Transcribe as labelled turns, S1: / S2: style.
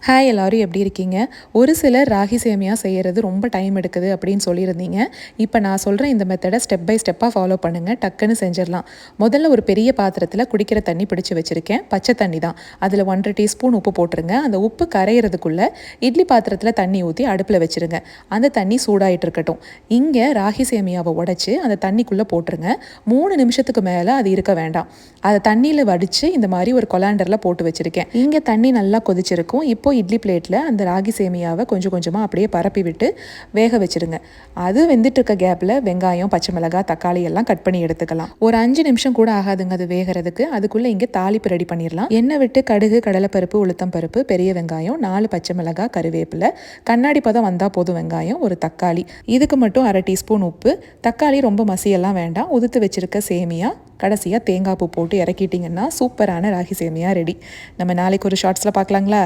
S1: Hi எல்லாரும் எப்படி இருக்கீங்க? ஒரு சிலர் ராகி சேமியா செய்கிறது ரொம்ப டைம் எடுக்குது அப்படின்னு சொல்லியிருந்தீங்க. இப்போ நான் சொல்கிற இந்த மெத்தடை ஸ்டெப் பை ஸ்டெப்பாக ஃபாலோ பண்ணுங்கள். டக்குன்னு செஞ்சிடலாம். முதல்ல ஒரு பெரிய பாத்திரத்தில் குடிக்கிற தண்ணி பிடிச்சி வச்சுருக்கேன். பச்சை தண்ணி தான். அதில் 1½ டீஸ்பூன் உப்பு போட்டுருங்க. அந்த உப்பு கரையிறதுக்குள்ளே இட்லி பாத்திரத்தில் தண்ணி ஊற்றி அடுப்பில் வச்சுருங்க. அந்த தண்ணி சூடாகிட்டு இருக்கட்டும். இங்கே ராகி சேமியாவை உடைச்சி அந்த தண்ணிக்குள்ளே போட்டுருங்க. 3 நிமிஷத்துக்கு மேலே அது இருக்க வேண்டாம். அதை தண்ணியில் வடித்து இந்த மாதிரி ஒரு கொலாண்டரில் போட்டு வச்சுருக்கேன். இங்கே தண்ணி நல்லா கொதிச்சிருக்கும். இப்போ இட்லி பிளேட்டில் அந்த ராகி சேமியாவை கொஞ்சம் கொஞ்சமாக அப்படியே பரப்பி விட்டு வேக வச்சுருங்க. அது வெந்துட்டு இருக்க கேப்பில் வெங்காயம், பச்சை மிளகாய், தக்காளி எல்லாம் கட் பண்ணி எடுத்துக்கலாம். ஒரு 5 நிமிஷம் கூட ஆகாதுங்க அது வேகிறதுக்கு. அதுக்குள்ளே இங்கே தாளிப்பு ரெடி பண்ணிடலாம். எண்ணெய் விட்டு கடுகு, கடலைப்பருப்பு, உளுத்தம் பருப்பு, பெரிய வெங்காயம், 4 பச்சை மிளகாய், கருவேப்பிலை, கண்ணாடி பதம் வந்தால் போதும் வெங்காயம், ஒரு தக்காளி. இதுக்கு மட்டும் 1/2 டீஸ்பூன் உப்பு. தக்காளி ரொம்ப மசியெல்லாம் வேண்டாம். உதுத்து வச்சிருக்க சேமியா, கடைசியாக தேங்காய் பூ போட்டு இறக்கிட்டிங்கன்னா சூப்பரான ராகி சேமியா ரெடி. நம்ம நாளைக்கு ஒரு ஷார்ட்ஸில் பார்க்கலாங்களா?